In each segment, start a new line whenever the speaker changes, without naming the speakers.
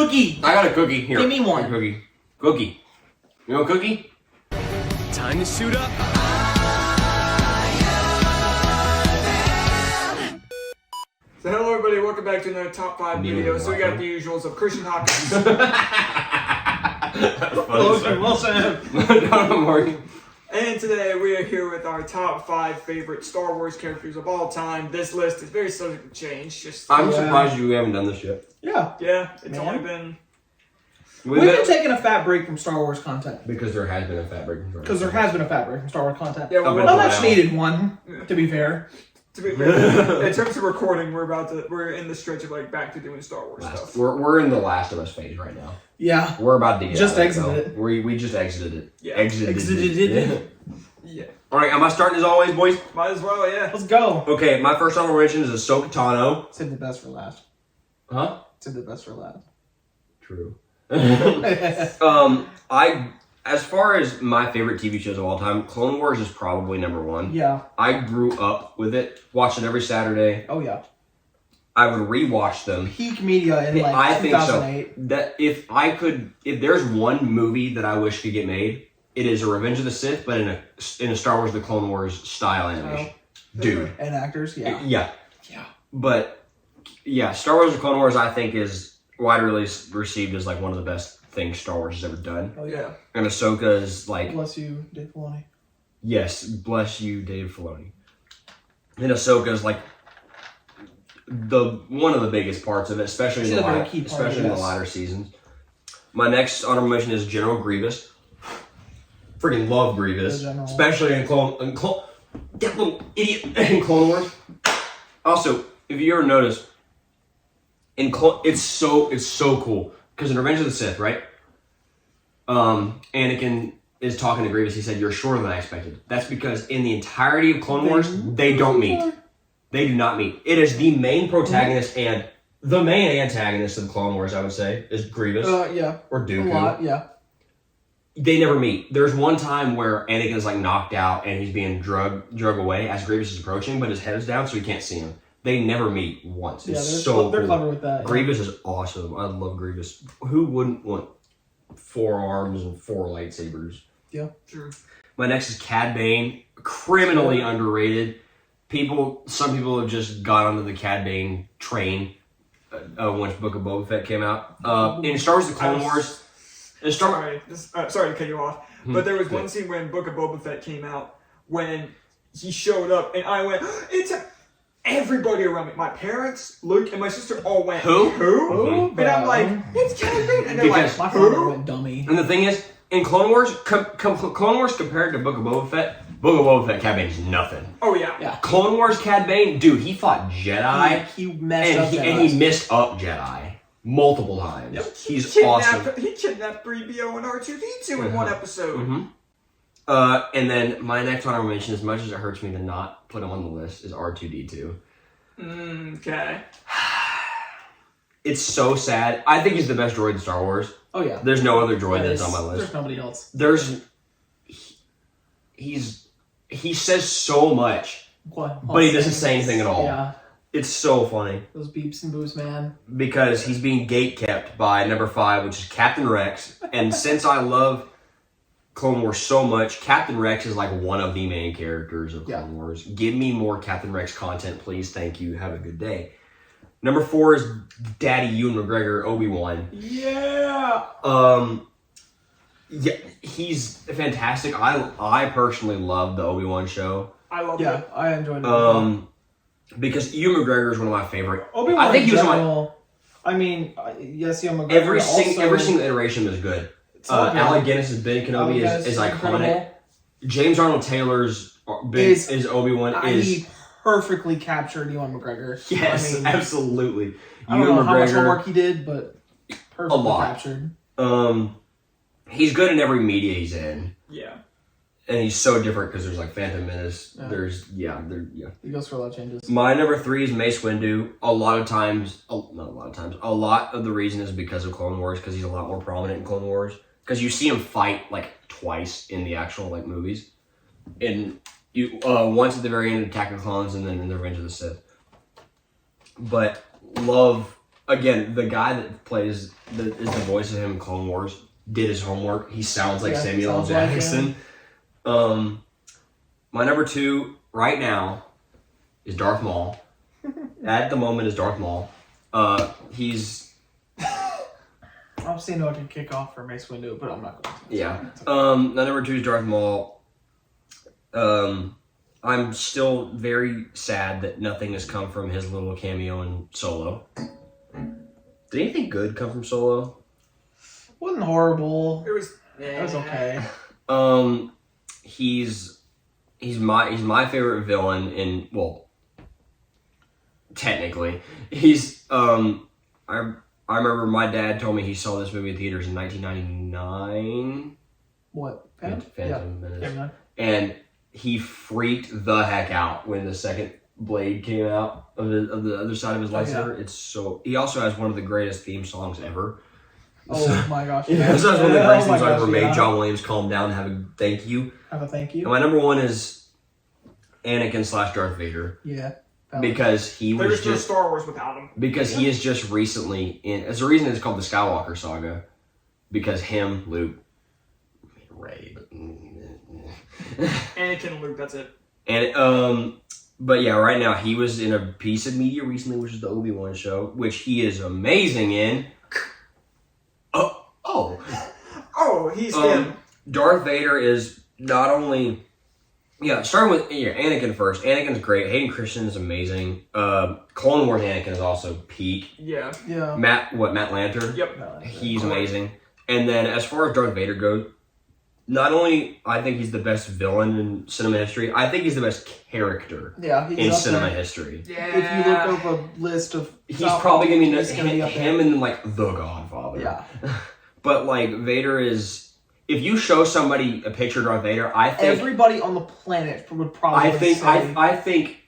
cookie.
I got a cookie here.
Give me one.
Cookie. You want a cookie?
Time to suit up.
So hello everybody, welcome back to another top 5 video. So we got the usuals of Christian Hawkins,
Logan Wilson.
and today we are here with our top 5 favorite Star Wars characters of all time. This list is very subject to change.
I'm surprised you haven't done this yet.
Yeah.
It's only been...
We've been taking a fat break from Star Wars content.
Because there has been a fat break.
Because there has been a fat break from Star Wars content.
Yeah,
A much needed one, to be fair.
To be fair, in terms of recording, we're in the stretch of like back to doing Star Wars stuff.
We're in the Last of Us phase right now.
Yeah.
We're about to get
just
out of
exited it.
We just exited it.
Yeah.
Exited it.
Yeah.
Alright, am I starting as always, boys?
Might as well, yeah.
Let's go.
Okay, my first honorable mention is Ahsoka Tano.
Save the best for last.
Huh?
Save the best for last.
True. As far as my favorite TV shows of all time, Clone Wars is probably number 1.
Yeah.
I grew up with it, watched it every Saturday.
Oh yeah.
I would rewatch them.
Peak media in like
I
2008.
think so. That if there's one movie that I wish could get made, it is a Revenge of the Sith, but in a Star Wars: The Clone Wars style animation. Dude.
And actors, yeah.
Yeah. But yeah, Star Wars: The Clone Wars I think is widely received as like one of the best things Star Wars has ever done.
Oh yeah.
And Ahsoka is like,
Bless you, Dave Filoni.
yes, bless you, Dave Filoni. And Ahsoka is like one of the biggest parts of it, especially in the latter seasons. My next honorable mention is General Grievous. Freaking love Grievous, especially in that little idiot in Clone Wars. Also, if you ever notice, it's so cool because in Revenge of the Sith, right? Anakin is talking to Grievous. He said, "You're shorter than I expected." That's because in the entirety of Clone Wars, they don't meet. They do not meet. It is the main protagonist and the main antagonist of Clone Wars, I would say, is Grievous.
Yeah.
Or Dooku.
A lot, yeah.
They never meet. There's one time where Anakin is like knocked out and he's being drug away as Grievous is approaching, but his head is down so he can't see him. They never meet once. It's
they're clever with that.
Grievous is awesome. I love Grievous. Who wouldn't want 4 arms and 4 lightsabers?
Yeah,
true.
My next is Cad Bane. Criminally underrated. Some people have just got onto the Cad Bane train once Book of Boba Fett came out. In Star Wars: The Clone Wars.
Sorry to cut you off, but there was one scene when Book of Boba Fett came out when he showed up, and I went, everybody around me, my parents, Luke, and my sister all went, Who?
Mm-hmm.
And I'm like, it's Cad Bane, and they're like,
my father went dummy.
And the thing is, in Clone Wars, Clone Wars compared to Book of Boba Fett, Cad Bane is nothing.
Oh yeah.
Clone Wars Cad Bane, dude, he fought Jedi.
He messed up Jedi.
And he missed up Jedi multiple times. Yep. He's awesome.
He kidnapped 3PO and R2-D2 in one episode.
Mm-hmm. And then my next honorable mention, as much as it hurts me to not put him on the list, is R2-D2.
Okay.
It's so sad. I think he's the best droid in Star Wars.
Oh yeah.
There's no other droid that's on my list.
There's nobody else.
He says so much, but he doesn't say anything at all.
Yeah.
It's so funny.
Those beeps and boos, man.
Because he's being gatekept by number 5, which is Captain Rex. And since I love Clone Wars so much, Captain Rex is like one of the main characters of Clone Wars. Give me more Captain Rex content, please. Thank you. Have a good day. Number 4 is Daddy Ewan McGregor, Obi-Wan.
Yeah.
Yeah, he's fantastic. I personally love the Obi-Wan show.
I love it.
Yeah, I enjoyed it.
Because Ewan McGregor is one of my favorite.
Obi-Wan
I think he was
yes, Ewan McGregor.
Every single iteration was good. Alec Guinness's Ben Kenobi is iconic.
Incredible.
James Arnold Taylor's is Obi-Wan
he perfectly captured Ewan McGregor.
Yes, absolutely.
I don't know how much homework he did, but perfectly captured.
He's good in every media he's in.
Yeah.
And he's so different because there's like Phantom Menace.
Yeah. He goes for a lot of changes.
My number 3 is Mace Windu. A lot of the reason is because of Clone Wars, because he's a lot more prominent in Clone Wars. Because you see him fight like twice in the actual like movies. And once at the very end of Attack of the Clones and then in the Revenge of the Sith. But love again, the guy that plays is the voice of him in Clone Wars did his homework. He sounds like Samuel L. Jackson. My number 2 right now is Darth Maul. At the moment is Darth Maul. He's...
I'm seeing who I can kick off for Mace Windu, but I'm not going to.
Yeah. My number 2 is Darth Maul. I'm still very sad that nothing has come from his little cameo in Solo. Did anything good come from Solo?
Wasn't horrible.
It was
okay.
He's my favorite villain in, well, technically. He's I remember my dad told me he saw this movie in theaters in 1999.
What?
Phantom Menace. And he freaked the heck out when the second blade came out of the other side of his lightsaber. It's so... He also has one of the greatest theme songs ever.
Oh my gosh.
Yeah, that's one of the greatest theme songs ever made. John Williams, Calm Down, have a thank you.
Have a thank you.
And my number 1 is Anakin / Darth Vader.
Yeah.
Because he was
There's no
just...
Star Wars without him.
Because he is just recently in... It's the reason it's called the Skywalker Saga. Because him, Luke, Rey, but...
Anakin and Luke, that's it.
And, but yeah, right now, he was in a piece of media recently, which is the Obi-Wan show, which he is amazing in.
Oh, he's him.
Darth Vader is not only... Yeah, starting with Anakin first. Anakin's great. Hayden Christensen is amazing. Clone Wars Anakin is also peak.
Yeah.
Matt Lanter?
Yep.
He's amazing. And then as far as Darth Vader goes, not only I think he's the best villain in cinema history, I think he's the best character in cinema history.
Yeah.
If you look up a list of...
He's probably going to
be
him and like The Godfather.
Yeah.
But like Vader is... If you show somebody a picture of Darth Vader, I think...
Everybody on the planet would probably say...
I think...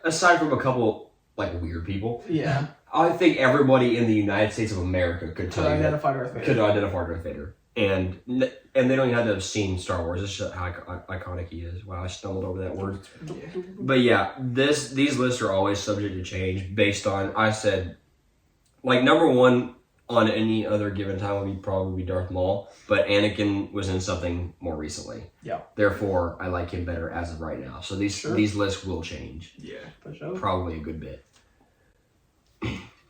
aside from a couple like weird people...
Yeah.
I think everybody in the United States of America could
identify Darth Vader.
Could identify Darth Vader. And they don't even have to have seen Star Wars. It's just how iconic he is. Wow, I stumbled over that word. But yeah, these lists are always subject to change based on, I said, like number 1 on any other given time would probably be Darth Maul, but Anakin was in something more recently.
Yeah.
Therefore, I like him better as of right now. So these lists will change.
Yeah.
For sure.
Probably a good bit.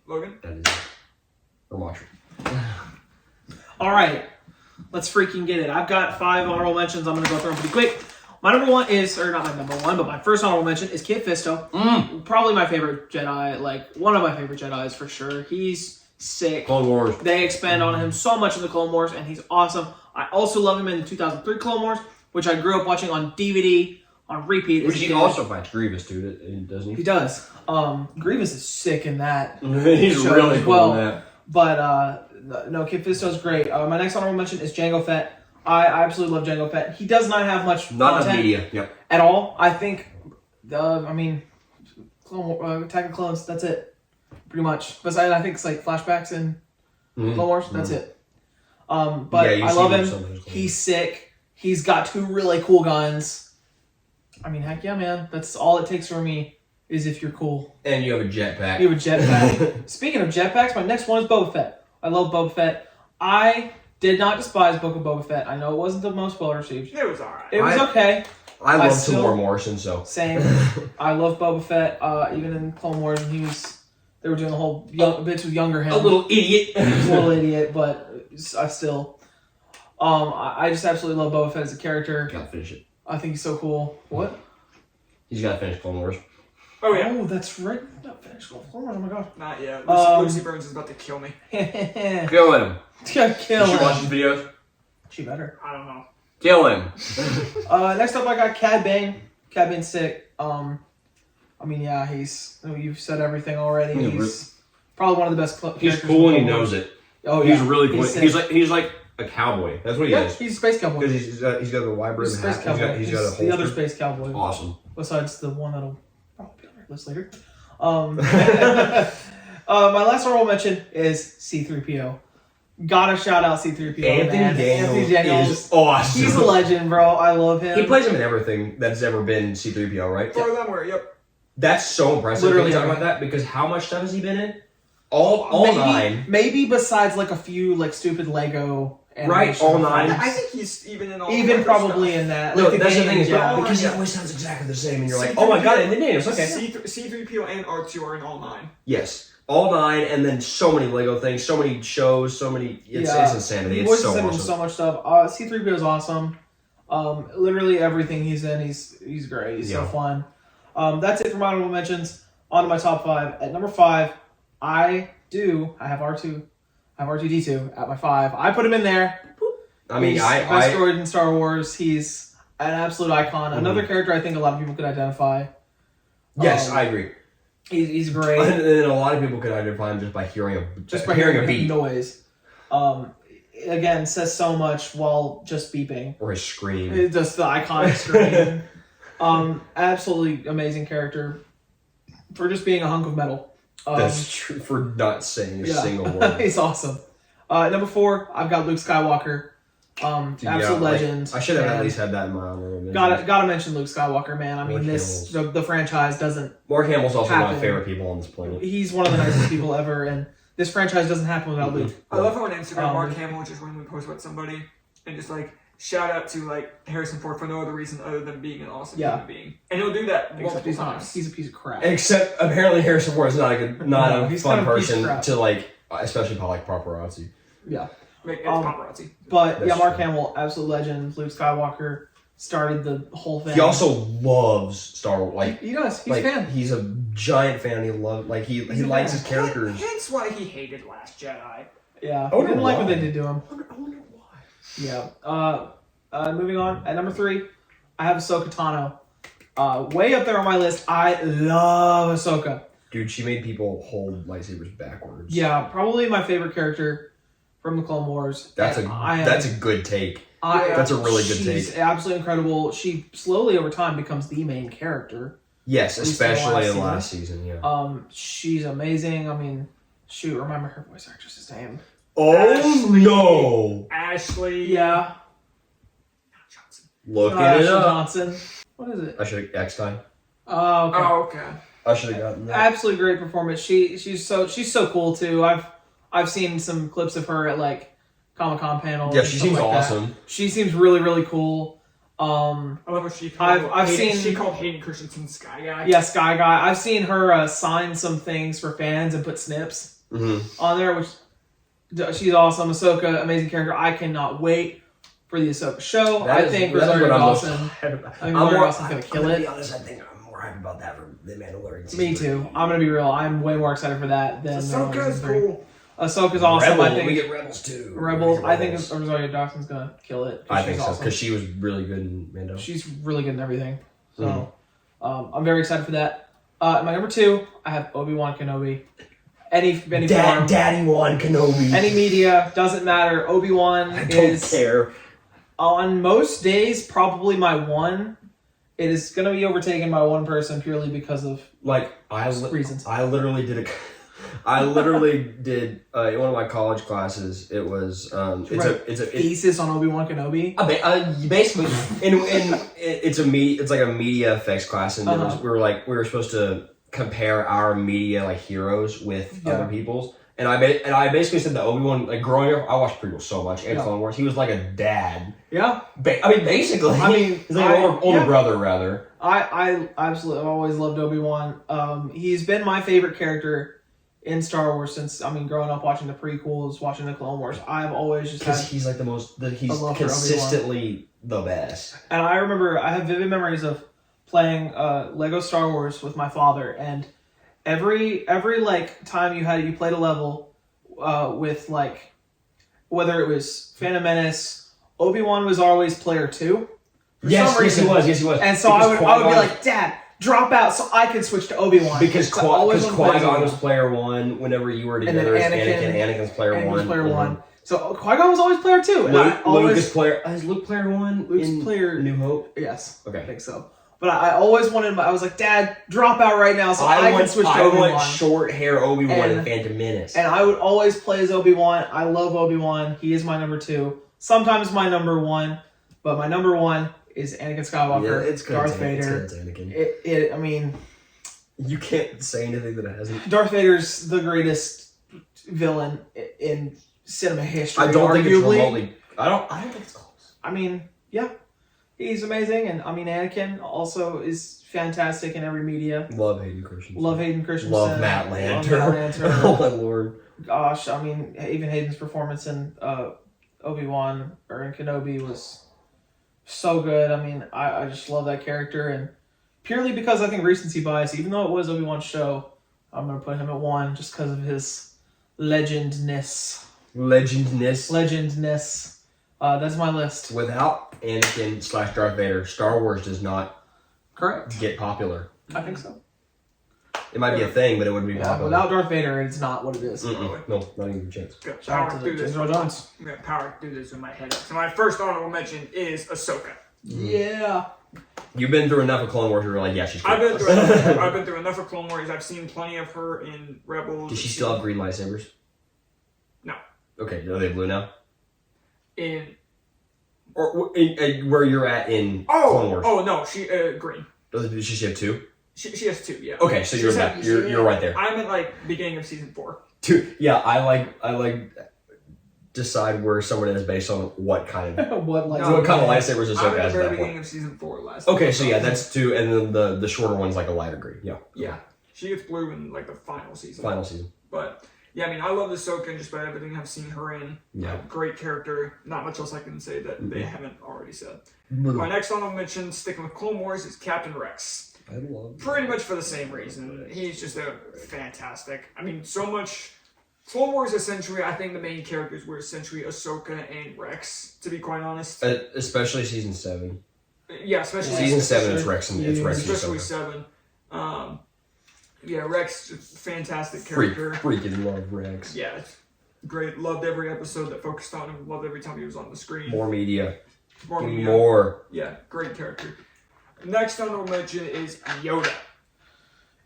Logan?
That is it. Or watch it.
All right. Let's freaking get it. I've got 5 honorable mentions. I'm going to go through them pretty quick. My number 1 is, or not my number 1, but my first honorable mention is Kit Fisto. Probably my favorite Jedi, like one of my favorite Jedis for sure. He's sick.
Clone Wars.
They expand on him so much in the Clone Wars, and he's awesome. I also love him in the 2003 Clone Wars, which I grew up watching on DVD on repeat.
Which he also fights Grievous, dude, doesn't he?
He does. Grievous is sick in that.
He's really cool in that.
But no, Kit Fisto's great. My next honorable mention is Jango Fett. I absolutely love Jango Fett. He does not have much
enough media,
at all. I think, Attack of Clones, that's it. Pretty much. Besides, I think it's like flashbacks in Clone Wars. That's it. But I love him. He's sick. He's got 2 really cool guns. I mean, heck yeah, man. That's all it takes for me is if you're cool.
And you have a jetpack.
You have a jetpack. Speaking of jetpacks, my next one is Boba Fett. I love Boba Fett. I did not despise Book of Boba Fett. I know it wasn't the most well received.
It was alright.
It was okay.
I love Tamora Morrison, so.
Same. I love Boba Fett. Even in Clone Wars, when they were doing the whole bits with younger him.
A little idiot.
But I still... I just absolutely love Boba Fett as a character.
Gotta finish it.
I think he's so cool. What?
He's gotta finish Clone Wars.
Oh, yeah.
Oh, that's right. Not finished Clone Wars. Oh, my God.
Not yet. Lucy Burns is about to kill me.
Kill him.
Kill him.
You should watch his videos.
She better.
I don't know.
Kill him.
Next up, I got Cad Bane. Cad Bane's sick. I mean, yeah, you've said everything already. He's probably one of the best characters.
He's cool and he knows it.
Oh, yeah.
He's really cool. He's like a cowboy. That's what he is.
He's a space cowboy.
Because he's got a wide brim hat. He's got a
the other space cowboy.
Awesome.
Besides the one that'll probably be on our list later. My last honorable mention is C-3PO. Gotta shout out C-3PO.
Anthony Daniels is awesome.
He's a legend, bro. I love him.
He plays him in everything that's ever been C-3PO, right?
For them, yep.
That's so impressive.
Literally
talking about that because how much stuff has he been in? All
maybe,
9.
Maybe besides like a few like stupid Lego.
Right, all 9.
I think he's even in all.
Even probably in that.
No,
like
that's the thing is
yeah.
because it always sounds exactly the same, and you're like, oh my god, and the names. Okay.
C3PO and R2 are in all 9.
Yes, all 9, and then so many Lego things, so many shows, so many. It's insanity. It's so awesome.
So much stuff. C3PO is awesome. Literally everything he's in, he's great. He's so fun. That's it for my honorable mentions. On to my top 5. At number 5, I have R2. I have R2-D2 at my 5. I put him in there.
I mean,
he's best droid in Star Wars. He's an absolute icon. Another character I think a lot of people could identify.
Yes, I agree.
He's great.
And then a lot of people could identify him just by hearing a beat
noise. Again, says so much while just beeping.
Or his scream.
It's just the iconic scream. Absolutely amazing character for just being a hunk of metal.
That's true for not saying a single word.
He's awesome. Number 4, I've got Luke Skywalker. Absolute legend.
I should have at least had that in my honor.
Gotta mention Luke Skywalker, man. I mean, the franchise doesn't.
Mark Hamill's also one of my
happen.
favorite people on this planet.
He's one of the nicest people ever, and this franchise doesn't happen without Luke.
I love how on Instagram Mark Hamill just randomly posts about somebody and just like shout out to like Harrison Ford for no other reason other than being an awesome human being, and he'll do that multiple times.
He's a piece of crap.
Except apparently Harrison Ford is not a
he's
fun
kind of a piece of
person
crap.
to like, especially about like paparazzi.
Yeah.
It's paparazzi.
But
That's
Mark
true.
Hamill, absolute legend. Luke Skywalker started the whole thing.
He also loves Star Wars. Like
he does. He's
like,
a fan.
He's a giant fan. He likes his characters.
Hence why he hated Last Jedi.
Yeah.
I
I didn't like
why.
what they did to him.
I wonder why.
Yeah. Moving on. At number 3, I have Ahsoka Tano. Way up there on my list. I love Ahsoka.
Dude, she made people hold lightsabers backwards.
Yeah, probably my favorite character from the Clone Wars.
That's a good take. That's a really good take.
She's absolutely incredible. She slowly over time becomes the main character.
Yes, especially in the last season. Yeah.
She's amazing. I mean, shoot, remember her voice actress's name?
No.
Ashley.
Yeah.
Johnson.
Look it
Ashley
up.
Johnson. What is it?
I should X time.
Oh, okay.
Oh, okay.
I should have gotten that.
Absolutely great performance. She's so cool too. I've seen some clips of her at like Comic-Con panels.
Yeah, she seems
like
awesome.
That. She seems really, really cool.
I love what she called. She called Hayden Christensen Sky Guy.
Yeah, Sky Guy. I've seen her sign some things for fans and put snips on there, which she's awesome. Ahsoka, amazing character. I cannot wait for the Ahsoka show. I think Rosario Dawson. Dawson's gonna kill it.
To be honest, I think I'm more hyped about that for the Mandalorian.
Me too. I'm gonna be real. I'm way more excited for that than
Ahsoka's cool.
Ahsoka's awesome.
Rebel,
I think
we get Rebels too.
Rebels. I think Rosario Dawson's gonna kill it.
I think so
awesome.
because she was really good in Mando.
She's really good in everything. So I'm very excited for that. My number 2, I have Obi-Wan Kenobi. Any form,
Daddy Wan Kenobi.
any media, doesn't matter. Obi-Wan
I don't care.
On most days probably my 1. It is gonna be overtaken by one person purely because of reasons.
I literally did in one of my college classes. It was it's a
thesis on Obi-Wan Kenobi.
Basically, it's like a media effects class, and we were supposed to compare our media like heroes with other people's. And I basically said that Obi-Wan, like growing up, I watched prequels so much and Clone Wars. He was like a dad.
Yeah.
Basically. He's like an older brother rather.
I absolutely, I've always loved Obi-Wan. He's been my favorite character in Star Wars since, growing up watching the prequels, watching the Clone Wars. I've always just
because he's like he's consistently the best.
And I remember, I have vivid memories of playing Lego Star Wars with my father, and every like time you played a level with like, whether it was Phantom Menace, Obi-Wan was always player 2.
Yes, he was.
And so I would be like, Dad, drop out so I can switch to Obi-Wan.
Because Qui-Gon was player 1 whenever you were together as Anakin's player 1.
So Qui-Gon was always player 2.
Is Luke player 1
Luke's player
New Hope?
Yes.
Okay.
I think so. But I always I was like, Dad, drop out right now so I can switch to Obi-Wan.
I want short hair Obi-Wan in Phantom Menace.
And I would always play as Obi-Wan. I love Obi-Wan. He is my number 2. Sometimes my number 1. But my number 1 is Anakin Skywalker.
Yeah, it's good.
Darth Vader.
It's Anakin. You can't say anything that it hasn't.
Darth Vader's the greatest villain in cinema history.
I don't think it's
arguably.
remotely. I don't think it's close.
I mean, yeah, he's amazing, and I mean, Anakin also is fantastic in every media.
Love Hayden Christensen.
Love Hayden Christensen.
Love Matt Lanter.
Love Matt Lanter.
Oh my lord.
Gosh, I mean, even Hayden's performance in Obi-Wan or in Kenobi was so good. I mean, I just love that character, and purely because I think recency bias, even though it was Obi-Wan's show, I'm going to put him at 1 just because of his legendness. That's my list.
Without Anakin / Darth Vader, Star Wars does not get popular.
I think so.
It might be a thing, but it wouldn't be popular.
Without Darth Vader, it's not what it is.
No, not even a chance.
Shout out to James Earl Jones.
I'm going to power through this with my head up. So my first honorable mention is Ahsoka.
Yeah.
You've been through enough of Clone Wars, you're like, yeah, she's cool.
I've been through enough of Clone Wars. I've seen plenty of her in Rebels.
Does she still have green lightsabers?
No.
Okay, are they blue now?
Or
where you're at in Clone Wars?
Oh no, she green.
Does she have 2?
She has 2, yeah.
Okay, so you're right there.
I'm at like beginning of season 4.
2. Yeah, I like decide where someone is based on what kind of
what
kind of lightsabers Ahsoka
I'm at
has
the
at
very
that
beginning
point.
of season 4 last.
Okay, so yeah, that's 2, and then the shorter one's like a lighter green. Yeah.
Yeah, she gets blue in like the final season. But yeah, I mean, I love Ahsoka just about everything I've seen her in.
Yeah.
Great character. Not much else I can say that they haven't already said. My next honorable mention, sticking with Clone Wars, is Captain Rex.
I love
Pretty much for the same reason. He's just a fantastic. I mean, so much. Clone Wars essentially, I think the main characters were essentially Ahsoka and Rex, to be quite honest.
Especially season 7.
Yeah, especially
season 7. It's Rex and
especially
Ahsoka.
7. Yeah, Rex, fantastic character.
Freaking love Rex.
Yeah, great. Loved every episode that focused on him. Loved every time he was on the screen.
More media.
More. Yeah, great character. Next honorable mention is Yoda.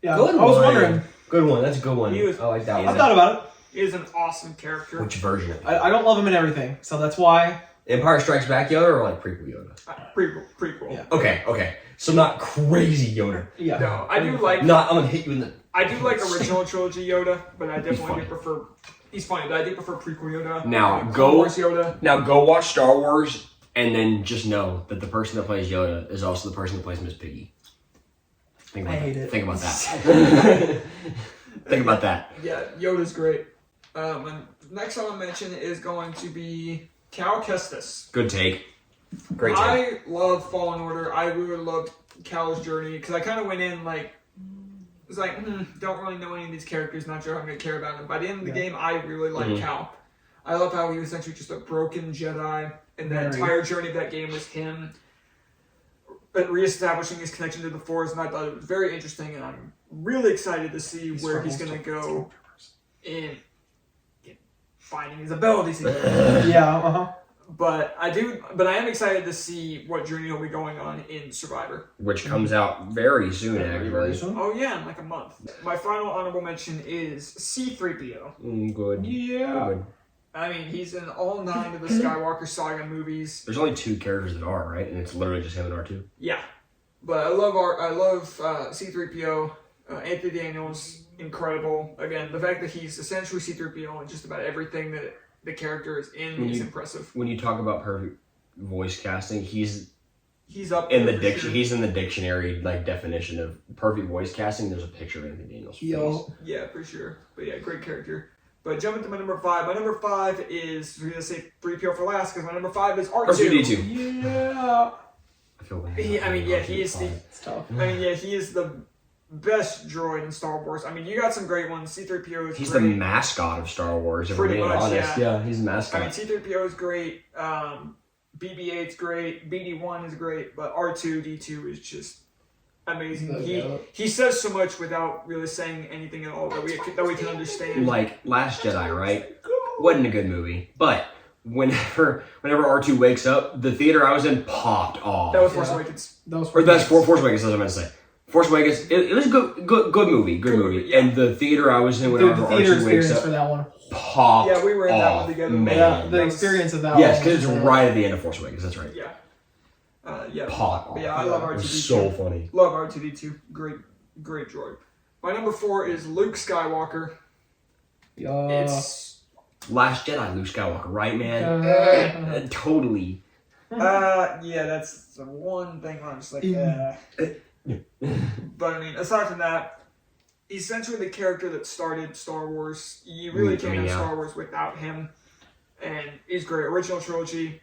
Yeah, I was wondering.
Good one. That's a good one.
I
like that one.
I thought about it.
He is an awesome character.
Which version of it?
I don't love him in everything, so that's why.
Empire Strikes Back Yoda or like prequel Yoda?
Prequel.
Yeah.
Okay. So not crazy Yoda.
Yeah.
No, I do like.
I'm gonna hit you in the.
I do like original trilogy Yoda, but I definitely do prefer. He's funny, but I do prefer prequel Yoda.
Now
Clone Wars Yoda.
Now go watch Star Wars, and then just know that the person that plays Yoda is also the person that plays Miss Piggy. Think about that. Think about that. Think about that.
Yeah, Yoda's great. And next one I'll mention is going to be Cal Kestis.
Good take. Great take.
I love Fallen Order. I really loved Cal's journey because I kind of went in like, it was like, don't really know any of these characters, not sure how I'm going to care about them. By the end of the game, I really like Cal. I love how he was essentially just a broken Jedi, and the entire journey of that game was him reestablishing his connection to the Force, and I thought it was very interesting, and I'm really excited to see where he's going to go in finding his abilities again.
Yeah,
But I am excited to see what journey he'll be going on in Survivor.
Which comes out very soon, actually.
Oh yeah, in like a month. My final honorable mention is C-3PO.
Good.
Yeah.
Good.
I mean, he's in all 9 of the Skywalker Saga movies.
There's only 2 characters that are, right? And it's literally just him and R2.
Yeah. But I love C-3PO. Anthony Daniels, incredible. Again, the fact that he's essentially C-3PO and just about everything that the character is in is impressive.
When you talk about perfect voice casting, he's
up
in the diction. Sure. He's in the dictionary like definition of perfect voice casting. There's a picture of Anthony Daniels' face.
Yeah, for sure. But yeah, great character. But jumping to my number 5. My number 5 is, we're going to say 3PO for last, because my number 5 is R2.
R2-D2.
Yeah.
I feel bad.
He is the...
It's tough.
he is the best droid in Star Wars. I mean, you got some great ones. C-3PO is
He's
great.
the mascot of Star Wars, if we're being honest. Yeah, he's the mascot.
I mean, C-3PO is great. BB-8's great. BD-1 is great. But R2-D2 is just amazing. He says so much without really saying anything at all that we can understand.
Like Last Jedi, right? Wasn't a good movie, but whenever R2 wakes up, the theater I was in popped off.
That was Force Awakens.
That's Force Awakens. That's what I meant to say. Force Awakens. It was a good movie. Good movie. Yeah. And the theater I was in whenever R2 wakes up,
for that one.
Popped.
Yeah, we were in that one together.
Man.
Yeah, the experience of that.
Yes, because it's right at the end of Force Awakens. That's right.
Yeah.
Pot.
Yeah, I love R2-D2.
It was so funny.
Love R2-D2. Great droid. My number 4 is Luke Skywalker. It's
Last Jedi Luke Skywalker, right, man? Totally.
Yeah, that's the one thing I'm just like, But I mean, aside from that, essentially the character that started Star Wars. You really can't have Star Wars without him. And he's great. Original trilogy.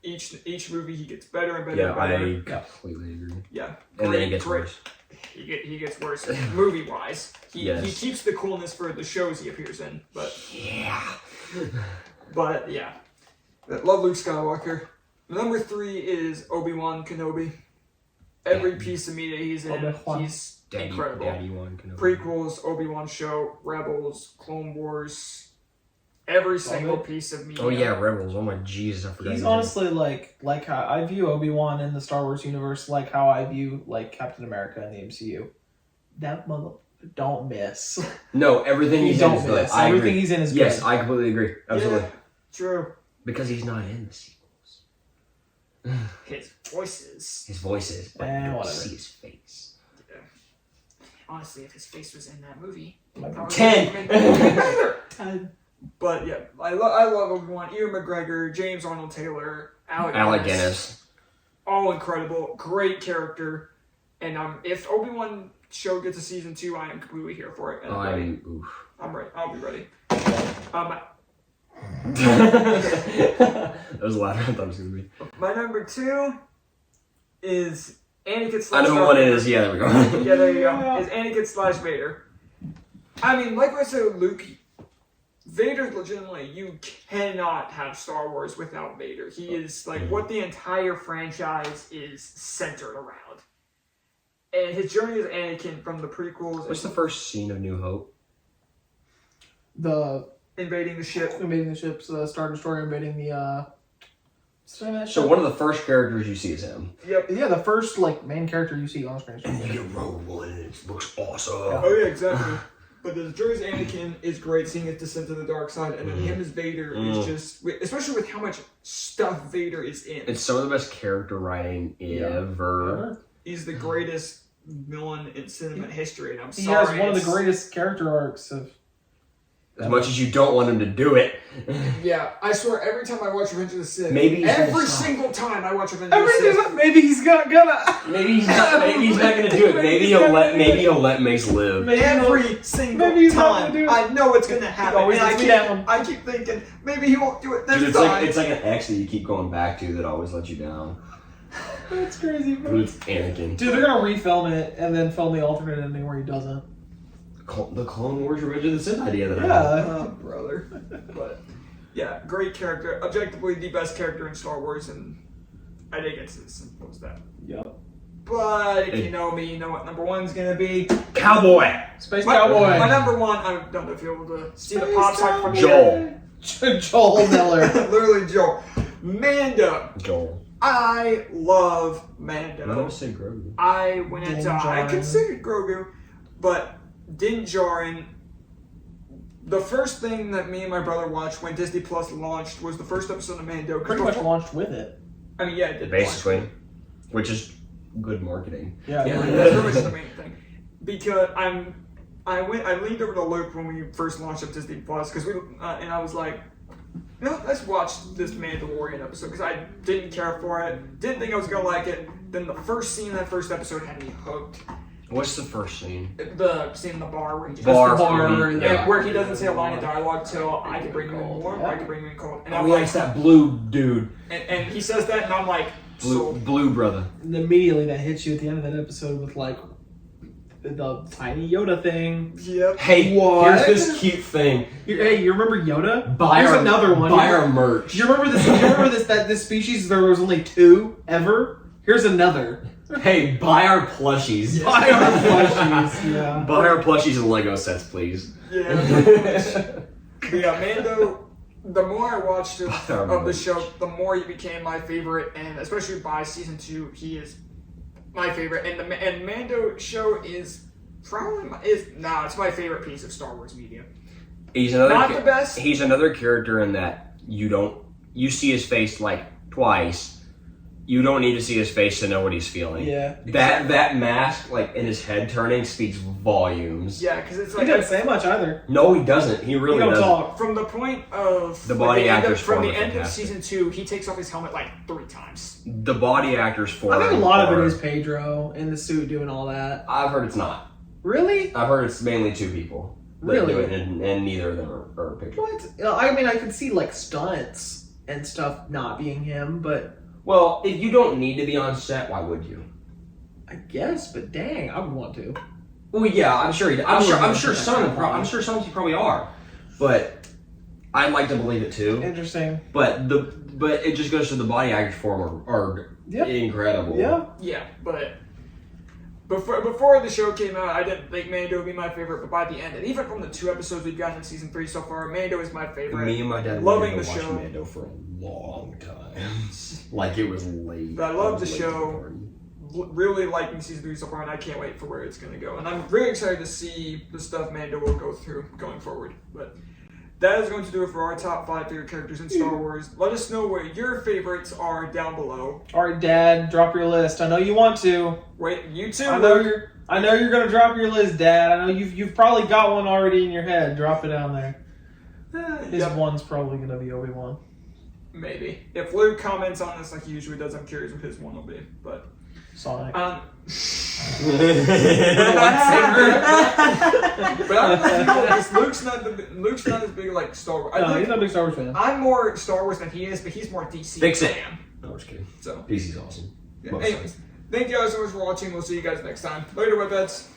Each movie he gets better and better and better.
I completely agree.
Yeah.
And then he gets worse.
He gets worse movie wise. He keeps the coolness for the shows he appears in, but but yeah, love Luke Skywalker. Number 3 is Obi-Wan Kenobi. Every piece of media he's in, he's incredible. Prequels, Obi-Wan show, Rebels, Clone Wars. Every single piece of media.
Oh yeah, Rebels. Oh my Jesus, I forgot.
He's honestly like how I view Obi-Wan in the Star Wars universe, like how I view like Captain America in the MCU. That mother don't miss.
No, everything he's in is good.
Everything he's in is good.
Yes, I completely agree. Absolutely.
Yeah, true.
Because he's not in the sequels.
His voices.
His voices, but you don't
whatever.
see his face.
Yeah. Honestly, if his face was in that movie,
10.
But yeah, I love Obi-Wan, Ewan McGregor, James Arnold Taylor, Alec Guinness. All incredible, great character, and if Obi-Wan show gets a season 2, I am completely here for it. And I'm ready. I'm ready. I'll be ready.
That was louder than I thought it was gonna be.
My number 2 is Anakin /
I know what it is. Yeah, there we go.
Yeah, there you go. Is Anakin / Vader. I mean, like I said, Luke. Vader, legitimately, you cannot have Star Wars without Vader. He is like what the entire franchise is centered around. And his journey as Anakin from the prequels.
What's the first scene of New Hope?
The
invading the ship.
Invading the ships, the Star Destroyer invading the
So one of the first characters you see is him.
Yep.
Yeah, the first like main character you see on screen.
You're rolling. It looks awesome.
Oh yeah, exactly. But the journey as Anakin is great, seeing his descent to the dark side, and then him as Vader is just, especially with how much stuff Vader is in.
It's some of the best character writing ever.
He's the greatest villain in cinema history, and I'm
he
sorry.
He has one of the greatest character arcs of.
As much as you don't want him to do it.
Yeah, I swear, every time I watch Revenge of the Sith,
every
single time I watch Revenge of the Sith,
maybe he's gonna.
Maybe he's not gonna do it. Maybe he'll let Mace live.
Every single time, I know it's gonna happen, and I keep thinking maybe he won't do it this time.
It's like an ex that you keep going back to that always lets you down.
That's crazy, bro.
It's Anakin.
Dude, they're gonna refilm it and then film the alternate ending where he doesn't.
The Clone Wars Revenge of the Sith idea that
brother. But yeah, great character. Objectively the best character in Star Wars, and I think it's as simple as that.
Yep.
But if you know me, you know what number 1's gonna be.
Cowboy.
Space Cowboy.
My number 1, I don't know if you're able to see the pop star from
Joel.
Joel Miller.
Literally Joel. Mando.
Joel.
I love Mando.
I never say Grogu.
I considered Grogu, but Din Djarin. The first thing that me and my brother watched when Disney Plus launched was the first episode of Mando.
Pretty much launched with it.
I mean, yeah, it did.
Basically. Which is good marketing.
Yeah.
That's pretty much the main thing. Because I leaned over to Luke when we first launched up Disney Plus, because and I was like, let's watch this Mandalorian episode, because I didn't care for it, didn't think I was gonna like it. Then the first scene in that first episode had me hooked.
What's the first scene?
The scene in the bar where he just where he doesn't say a line of dialogue till I can bring him in warm, I can bring him in cold. And I'm like,
that blue dude.
And he says that, and I'm like,
blue brother.
And immediately that hits you at the end of that episode with like the tiny Yoda thing.
Yep.
Hey,
what?
Here's this cute thing.
Hey, you remember Yoda?
Here's
another one.
Buy our merch.
You remember this? This species there was only 2 ever. Here's another.
Hey, buy our plushies.
Yeah. Buy our plushies. Yeah.
Buy our plushies and Lego sets, please.
Yeah. Yeah, Mando. The more I watched of the show, the more he became my favorite, and especially by season 2, he is my favorite. And Mando show is probably it's my favorite piece of Star Wars media.
He's another
not the best.
He's another character in that you see his face like twice. You don't need to see his face to know what he's feeling.
Yeah.
That mask, like, in his head turning speaks volumes.
Yeah, because it's
He
like
doesn't say much either.
No, he doesn't. He really
He don't
doesn't.
talk.
from the point of
The body actors
from the
form are
end of
fantastic.
season 2, he takes off his helmet like 3 times.
The body actors for
I think a lot of
are-
it is Pedro in the suit doing all that.
I've heard it's not.
Really?
I've heard it's mainly 2 people. that
Really?
do it, and neither of them are pictures.
What? I mean, I could see like stunts and stuff not being him, but
Well, if you don't need to be on set, why would you?
I guess. But dang, I would want to.
Well, yeah, I'm sure. I'm sure some of them.
Probably.
I'm sure some of you probably are, but I'd like to believe it too.
Interesting.
But it just goes to the body actors form are
Yep.
incredible.
Yeah.
Yeah, but before the show came out, I didn't think Mando would be my favorite, but by the end, and even from the 2 episodes we've gotten in season 3 so far, Mando is my favorite.
Me and my dad
Loving
wanted to
the
watch
show.
Mando for a long time. Like it was late.
But I love
was
the
late to
show.
party.
Really liking season 3 so far, and I can't wait for where it's going to go. And I'm really excited to see the stuff Mando will go through going forward. But that is going to do it for our top 5 favorite characters in Star Wars. Let us know what your favorites are down below.
All right, Dad, drop your list. I know you want to.
Wait, you too.
I know
Luke.
you're gonna drop your list, Dad. I know you've probably got one already in your head. Drop it down there. His
Yep,
one's probably gonna be Obi-Wan.
maybe. If Luke comments on this like he usually does, I'm curious what his one will be. But
Sonic.
but I don't know because Luke's not as big like Star Wars.
No, he's not a big Star Wars fan.
I'm more Star Wars than he is, but he's more DC.
Fix it.
fan.
No, I'm just kidding.
So
DC's awesome.
yeah.
Mostly.
Anyways, thank you guys so much for watching. We'll see you guys next time. Later, Webheads.